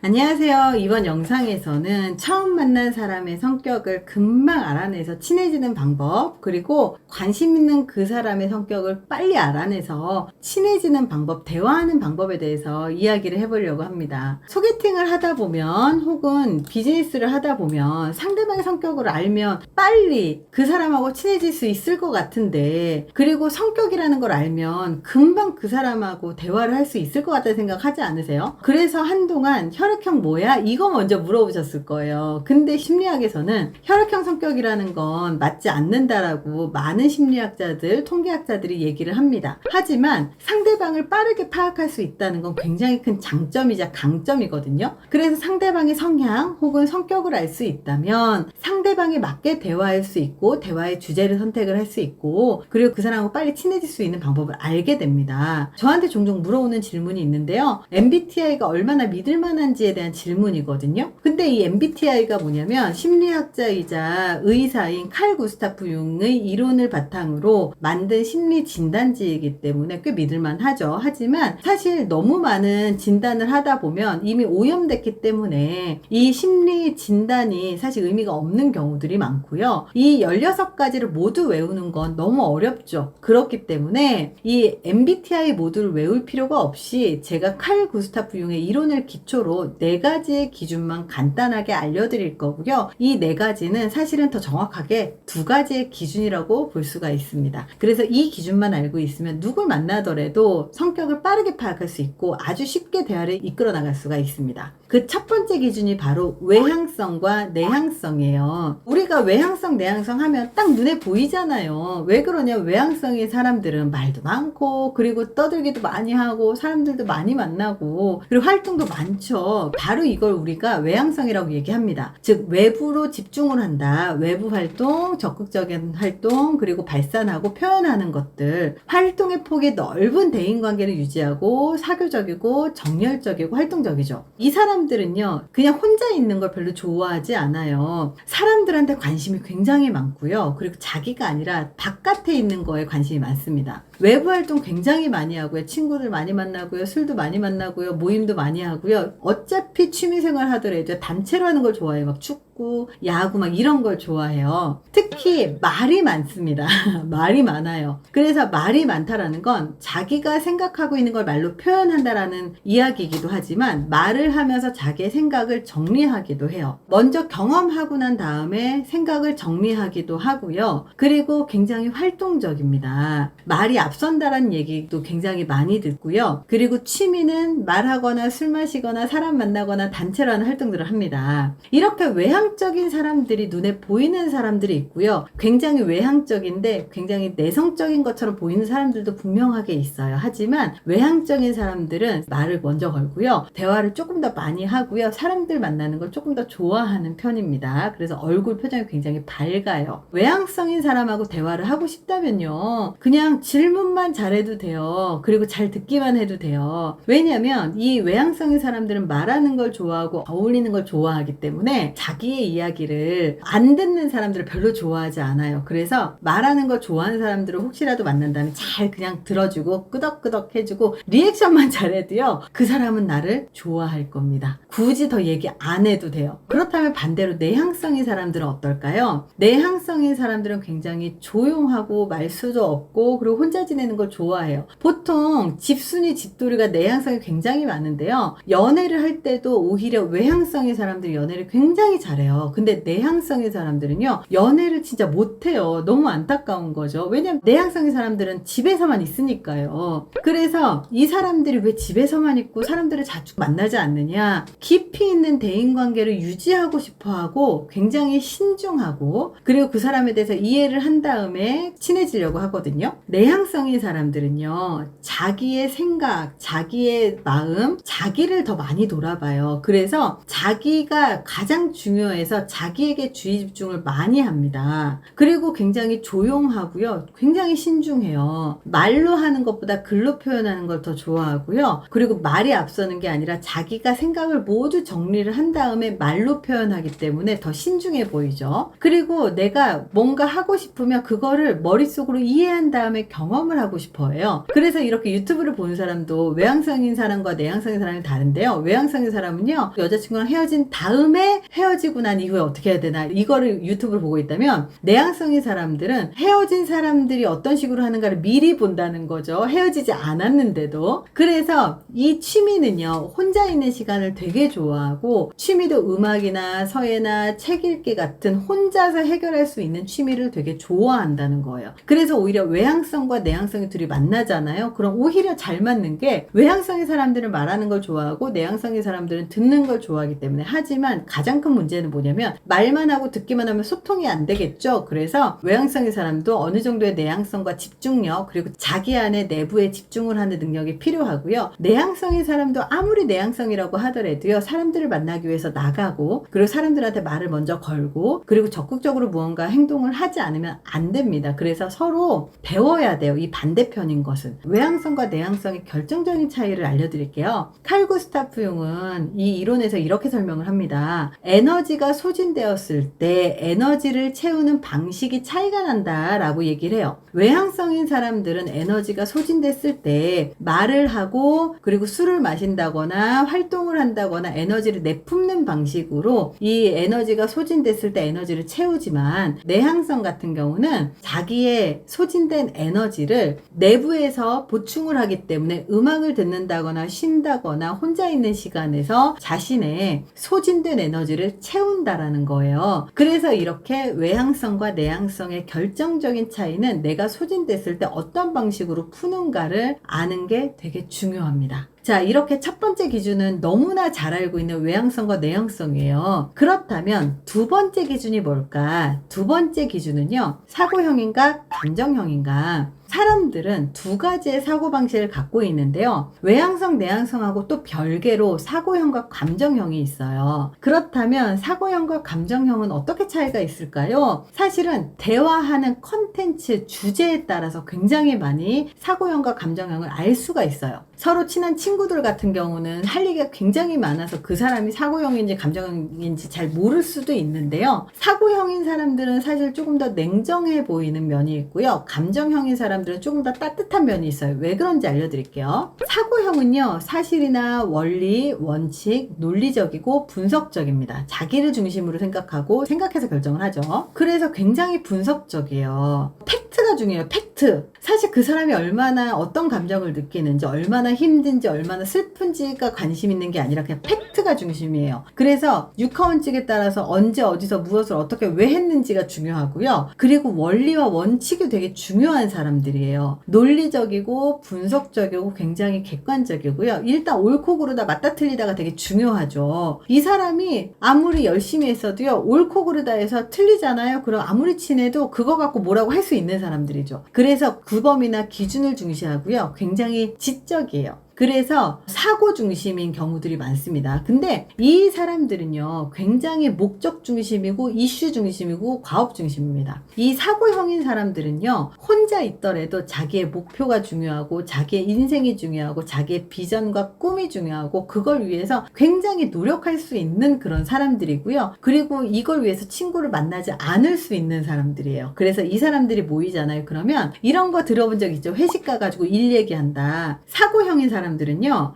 안녕하세요. 이번 영상에서는 처음 만난 사람의 성격을 금방 알아내서 친해지는 방법, 그리고 관심 있는 그 사람의 성격을 빨리 알아내서 친해지는 방법, 대화하는 방법에 대해서 이야기를 해보려고 합니다. 소개팅을 하다 보면 혹은 비즈니스를 하다 보면 상대방의 성격을 알면 빨리 그 사람하고 친해질 수 있을 것 같은데, 그리고 성격이라는 걸 알면 금방 그 사람하고 대화를 할 수 있을 것 같다는 생각 하지 않으세요? 그래서 한동안 혈액형 뭐야? 이거 먼저 물어보셨을 거예요. 근데 심리학에서는 혈액형 성격이라는 건 맞지 않는다라고 많은 심리학자들, 통계학자들이 얘기를 합니다. 하지만 상대방을 빠르게 파악할 수 있다는 건 굉장히 큰 장점이자 강점이거든요. 그래서 상대방의 성향 혹은 성격을 알 수 있다면 상대방에 맞게 대화할 수 있고, 대화의 주제를 선택을 할 수 있고, 그리고 그 사람하고 빨리 친해질 수 있는 방법을 알게 됩니다. 저한테 종종 물어오는 질문이 있는데요. MBTI가 얼마나 믿을 만한지에 대한 질문이거든요. 근데 이 MBTI가 뭐냐면 심리학자이자 의사인 칼 구스타프 융의 이론을 바탕으로 만든 심리 진단지이기 때문에 꽤 믿을만 하죠. 하지만 사실 너무 많은 진단을 하다 보면 이미 오염됐기 때문에 이 심리 진단이 사실 의미가 없는 경우들이 많고요. 이 16가지를 모두 외우는 건 너무 어렵죠. 그렇기 때문에 이 MBTI 모두를 외울 필요가 없이 제가 칼 구스타프 융의 이론을 기초로 4가지의 기준만 간단하게 알려드릴 거고요. 이 4가지는 사실은 더 정확하게 2가지의 기준이라고 볼 수가 있습니다. 그래서 이 기준만 알고 있으면 누굴 만나더라도 성격을 빠르게 파악할 수 있고 아주 쉽게 대화를 이끌어 나갈 수가 있습니다. 그 첫 번째 기준이 바로 외향성과 내향성이에요. 우리가 외향성, 내향성 하면 딱 눈에 보이잖아요. 왜 그러냐? 외향성의 사람들은 말도 많고, 그리고 떠들기도 많이 하고, 사람들도 많이 만나고, 그리고 활동도 많죠. 바로 이걸 우리가 외향성이라고 얘기합니다. 즉 외부로 집중을 한다. 외부 활동, 적극적인 활동, 그리고 발산하고 표현하는 것들, 활동의 폭이 넓은 대인관계를 유지하고 사교적이고 정열적이고 활동적이죠. 이 사람들은요, 그냥 혼자 있는 걸 별로 좋아하지 않아요. 사람들한테 관심이 굉장히 많고요. 그리고 자기가 아니라 바깥에 있는 거에 관심이 많습니다. 외부 활동 굉장히 많이 하고요. 친구들 많이 만나고요. 술도 많이 만나고요. 모임도 많이 하고요. 어차피 취미생활 하더라도 단체로 하는 걸 좋아해요. 막 축구, 야구 막 이런 걸 좋아해요. 특히 말이 많습니다. 말이 많아요. 그래서 말이 많다라는 건 자기가 생각하고 있는 걸 말로 표현한다라는 이야기이기도 하지만 말을 하면서 자기의 생각을 정리하기도 해요. 먼저 경험하고 난 다음에 생각을 정리하기도 하고요. 그리고 굉장히 활동적입니다. 말이 앞선다라는 얘기도 굉장히 많이 듣고요. 그리고 취미는 말하거나 술 마시거나 사람 만나거나 단체로 하는 활동들을 합니다. 이렇게 외향적인 사람들이 눈에 보이는 사람들이 있고요. 굉장히 외향적인데 굉장히 내성적인 것처럼 보이는 사람들도 분명하게 있어요. 하지만 외향적인 사람들은 말을 먼저 걸고요. 대화를 조금 더 많이 하고요. 사람들 만나는 걸 조금 더 좋아하는 편입니다. 그래서 얼굴 표정이 굉장히 밝아요. 외향성인 사람하고 대화를 하고 싶다면요, 그냥 질문만 잘해도 돼요. 그리고 잘 듣기만 해도 돼요. 왜냐면 이 외향성인 사람들은 말하는 걸 좋아하고 어울리는 걸 좋아하기 때문에 자기의 이야기를 안 듣는 사람들을 별로 좋아하지 않아요. 그래서 말하는 걸 좋아하는 사람들을 혹시라도 만난다면 잘 그냥 들어주고 끄덕끄덕 해주고 리액션만 잘해도요, 그 사람은 나를 좋아할 겁니다. 굳이 더 얘기 안 해도 돼요. 그렇다면 반대로 내향성인 사람들은 어떨까요? 내향성인 사람들은 굉장히 조용하고 말수도 없고 그리고 혼자 지내는 걸 좋아해요. 보통 집순이 집돌이가 내향성이 굉장히 많은데요. 연애를 할 때도 오히려 외향성인 사람들이 연애를 굉장히 잘해요. 근데 내향성인 사람들은요, 연애를 진짜 못해요. 너무 안타까운 거죠. 왜냐면 내향성인 사람들은 집에서만 있으니까요. 그래서 이 사람들이 왜 집에서만 있고 사람들을 자주 만나지 않느냐? 깊이 있는 대인관계를 유지하고 싶어하고 굉장히 신중하고, 그리고 그 사람에 대해서 이해를 한 다음에 친해지려고 하거든요. 내향성인 사람들은요, 자기의 생각, 자기의 마음, 자기를 더 많이 돌아봐요. 그래서 자기가 가장 중요해서 자기에게 주의 집중을 많이 합니다. 그리고 굉장히 조용하고요. 굉장히 신중해요. 말로 하는 것보다 글로 표현하는 걸 더 좋아하고요. 그리고 말이 앞서는 게 아니라 자기가 생각 생각을 모두 정리를 한 다음에 말로 표현하기 때문에 더 신중해 보이죠. 그리고 내가 뭔가 하고 싶으면 그거를 머릿속으로 이해한 다음에 경험을 하고 싶어 해요. 그래서 이렇게 유튜브를 보는 사람도 외향성인 사람과 내향성인 사람이 다른데요. 외향성인 사람은요, 여자친구랑 헤어진 다음에 헤어지고 난 이후에 어떻게 해야 되나 이거를 유튜브를 보고 있다면, 내향성인 사람들은 헤어진 사람들이 어떤 식으로 하는가를 미리 본다는 거죠. 헤어지지 않았는데도. 그래서 이 취미는요, 혼자 있는 시간을 되게 좋아하고, 취미도 음악이나 서예나 책 읽기 같은 혼자서 해결할 수 있는 취미를 되게 좋아한다는 거예요. 그래서 오히려 외향성과 내향성이 둘이 만나잖아요. 그럼 오히려 잘 맞는 게, 외향성의 사람들은 말하는 걸 좋아하고 내향성의 사람들은 듣는 걸 좋아하기 때문에. 하지만 가장 큰 문제는 뭐냐면, 말만 하고 듣기만 하면 소통이 안 되겠죠. 그래서 외향성의 사람도 어느 정도의 내향성과 집중력, 그리고 자기 안에 내부에 집중을 하는 능력이 필요하고요. 내향성의 사람도 아무리 내향성이라고 하더라도요, 사람들을 만나기 위해서 나가고, 그리고 사람들한테 말을 먼저 걸고, 그리고 적극적으로 무언가 행동을 하지 않으면 안 됩니다. 그래서 서로 배워야 돼요. 이 반대편인 것은. 외향성과 내향성의 결정적인 차이를 알려드릴게요. 칼 구스타프 융은 이 이론에서 이렇게 설명을 합니다. 에너지가 소진되었을 때 에너지를 채우는 방식이 차이가 난다라고 얘기를 해요. 외향성인 사람들은 에너지가 소진됐을 때 말을 하고, 그리고 술을 마신다거나 활동을 한다거나 에너지를 내뿜는 방식으로 이 에너지가 소진됐을 때 에너지를 채우지만, 내향성 같은 경우는 자기의 소진된 에너지를 내부에서 보충을 하기 때문에 음악을 듣는다거나 쉰다거나 혼자 있는 시간에서 자신의 소진된 에너지를 채운다라는 거예요. 그래서 이렇게 외향성과 내향성의 결정적인 차이는 내가 소진됐을 때 어떤 방식으로 푸는가를 아는 게 되게 중요합니다. 자, 이렇게 첫 번째 기준은 너무나 잘 알고 있는 외향성과 내향성이에요. 그렇다면 두 번째 기준이 뭘까? 두 번째 기준은요, 사고형인가 감정형인가? 사람들은 두 가지의 사고방식을 갖고 있는데요. 외향성, 내향성하고 또 별개로 사고형과 감정형이 있어요. 그렇다면 사고형과 감정형은 어떻게 차이가 있을까요? 사실은 대화하는 컨텐츠, 주제에 따라서 굉장히 많이 사고형과 감정형을 알 수가 있어요. 서로 친한 친구들 같은 경우는 할 얘기가 굉장히 많아서 그 사람이 사고형인지 감정형인지 잘 모를 수도 있는데요. 사고형인 사람들은 사실 조금 더 냉정해 보이는 면이 있고요. 감정형인 사람들은 조금 더 따뜻한 면이 있어요. 왜 그런지 알려드릴게요. 사고형은요, 사실이나 원리, 원칙, 논리적이고 분석적입니다. 자기를 중심으로 생각하고 생각해서 결정을 하죠. 그래서 굉장히 분석적이에요. 팩트가 중요해요. 팩트. 사실 그 사람이 얼마나 어떤 감정을 느끼는지, 얼마나 힘든지, 얼마나 슬픈지가 관심 있는 게 아니라 그냥 팩트가 중심이에요. 그래서 육하원칙에 따라서 언제 어디서 무엇을 어떻게 왜 했는지가 중요하고요. 그리고 원리와 원칙이 되게 중요한 사람들이에요. 논리적이고 분석적이고 굉장히 객관적이고요. 일단 옳고 그르다, 맞다 틀리다가 되게 중요하죠. 이 사람이 아무리 열심히 했어도요, 옳고 그르다 해서 틀리잖아요. 그럼 아무리 친해도 그거 갖고 뭐라고 할 수 있는 사람들이죠. 그래서 구범이나 기준을 중시하고요, 굉장히 지적이에요. 그래서 사고 중심인 경우들이 많습니다. 근데 이 사람들은요, 굉장히 목적 중심이고 이슈 중심이고 과업 중심입니다. 이 사고형인 사람들은요, 혼자 있더라도 자기의 목표가 중요하고 자기의 인생이 중요하고 자기의 비전과 꿈이 중요하고 그걸 위해서 굉장히 노력할 수 있는 그런 사람들이고요. 그리고 이걸 위해서 친구를 만나지 않을 수 있는 사람들이에요. 그래서 이 사람들이 모이잖아요. 그러면 이런 거 들어본 적 있죠? 회식 가가지고 일 얘기한다. 사고형인 사람들은요,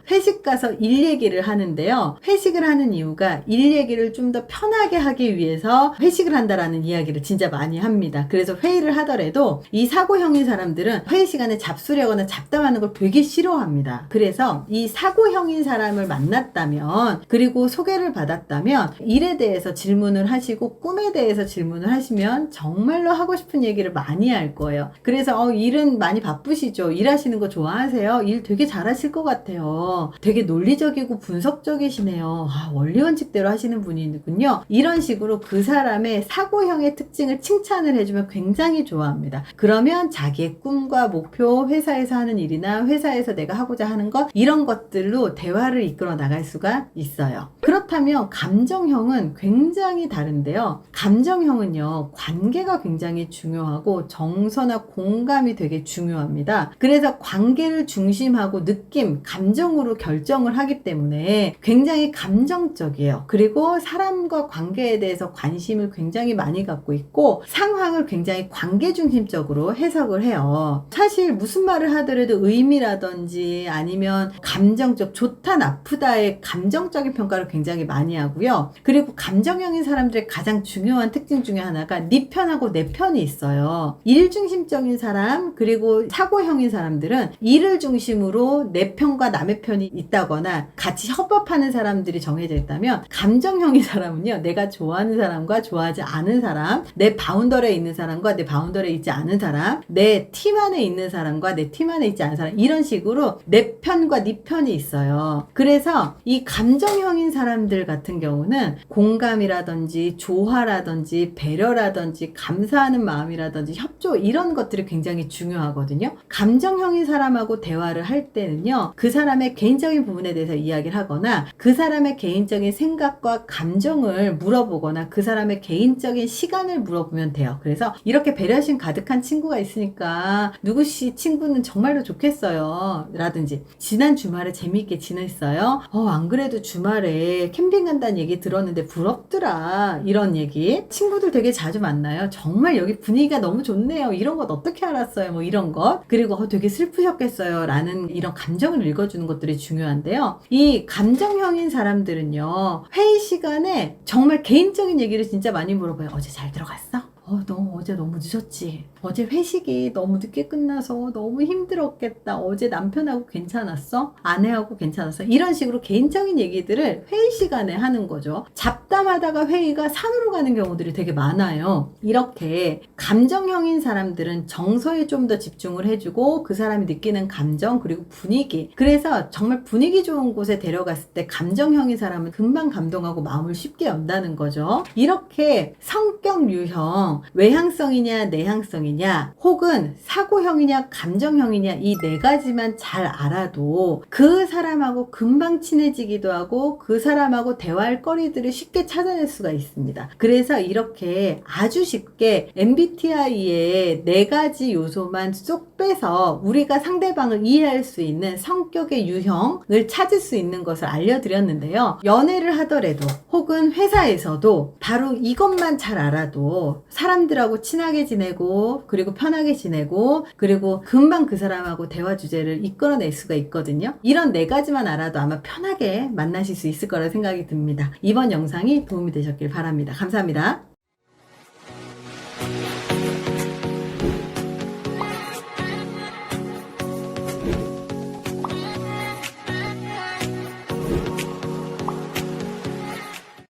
회식 가서 일 얘기를 하는데요, 회식을 하는 이유가 일 얘기를 좀 더 편하게 하기 위해서 회식을 한다라는 이야기를 진짜 많이 합니다. 그래서 회의를 하더라도 이 사고형인 사람들은 회의 시간에 잡수려거나 잡담하는 걸 되게 싫어합니다. 그래서 이 사고형인 사람을 만났다면, 그리고 소개를 받았다면 일에 대해서 질문을 하시고 꿈에 대해서 질문을 하시면 정말로 하고 싶은 얘기를 많이 할 거예요. 그래서 일은 많이 바쁘시죠? 일하시는 거 좋아하세요? 일 되게 잘하실 것 같아요. 되게 논리적이고 분석적이시네요. 원리 원칙대로 하시는 분이군요. 이런 식으로 그 사람의 사고형의 특징을 칭찬을 해주면 굉장히 좋아합니다. 그러면 자기의 꿈과 목표, 회사에서 하는 일이나 회사에서 내가 하고자 하는 것, 이런 것들로 대화를 이끌어 나갈 수가 있어요. 그렇다면 감정형은 굉장히 다른데요. 감정형은요, 관계가 굉장히 중요하고 정서나 공감이 되게 중요합니다. 그래서 관계를 중심하고 느낌, 감정으로 결정을 하기 때문에 굉장히 감정적이에요. 그리고 사람과 관계에 대해서 관심을 굉장히 많이 갖고 있고 상황을 굉장히 관계 중심적으로 해석을 해요. 사실 무슨 말을 하더라도 의미라든지 아니면 감정적 좋다 나쁘다의 감정적인 평가를 굉장히 많이 하고요. 그리고 감정형인 사람들의 가장 중요한 특징 중에 하나가 네 편하고 내 편이 있어요. 일 중심적인 사람 그리고 사고형인 사람들은 일을 중심으로 내 편과 남의 편이 있다거나 같이 협업하는 사람들이 정해져 있다면 감정형인 사람은요, 내가 좋아하는 사람과 좋아하지 않은 사람, 내 바운더리에 있는 사람과 내 바운더리에 있지 않은 사람, 내 팀 안에 있는 사람과 내 팀 안에 있지 않은 사람, 이런 식으로 내 편과 네 편이 있어요. 그래서 이 감정형인 사람들 같은 경우는 공감이라든지 조화라든지 배려라든지 감사하는 마음이라든지 협조, 이런 것들이 굉장히 중요하거든요. 감정형인 사람하고 대화를 할 때는요, 그 사람의 개인적인 부분에 대해서 이야기를 하거나 그 사람의 개인적인 생각과 감정을 물어보거나 그 사람의 개인적인 시간을 물어보면 돼요. 그래서 이렇게 배려심 가득한 친구가 있으니까 누구씨 친구는 정말로 좋겠어요 라든지, 지난 주말에 재미있게 지냈어요? 안 그래도 주말에 캠핑 간다는 얘기 들었는데 부럽더라, 이런 얘기. 친구들 되게 자주 만나요. 정말 여기 분위기가 너무 좋네요, 이런 것 어떻게 알았어요, 뭐 이런 것. 그리고 되게 슬프셨겠어요 라는 이런 감정을 읽어주는 것들이 중요한데요. 이 감정형인 사람들은요, 회의 시간에 정말 개인적인 얘기를 진짜 많이 물어봐요. 어제 잘 들어갔어? 너 어제 너무 늦었지? 어제 회식이 너무 늦게 끝나서 너무 힘들었겠다. 어제 남편하고 괜찮았어? 아내하고 괜찮았어? 이런 식으로 개인적인 얘기들을 회의 시간에 하는 거죠. 잡담하다가 회의가 산으로 가는 경우들이 되게 많아요. 이렇게 감정형인 사람들은 정서에 좀 더 집중을 해주고 그 사람이 느끼는 감정 그리고 분위기, 그래서 정말 분위기 좋은 곳에 데려갔을 때 감정형인 사람은 금방 감동하고 마음을 쉽게 연다는 거죠. 이렇게 성격 유형, 외향성이냐 내향성이냐 혹은 사고형이냐 감정형이냐, 이 네 가지만 잘 알아도 그 사람하고 금방 친해지기도 하고 그 사람하고 대화할 거리들을 쉽게 찾아낼 수가 있습니다. 그래서 이렇게 아주 쉽게 MBTI의 네 가지 요소만 쏙 빼서 우리가 상대방을 이해할 수 있는 성격의 유형을 찾을 수 있는 것을 알려드렸는데요. 연애를 하더라도 혹은 회사에서도 바로 이것만 잘 알아도 사람들하고 친하게 지내고 그리고 편하게 지내고 그리고 금방 그 사람하고 대화 주제를 이끌어낼 수가 있거든요. 이런 네 가지만 알아도 아마 편하게 만나실 수 있을 거라 생각이 듭니다. 이번 영상이 도움이 되셨길 바랍니다. 감사합니다.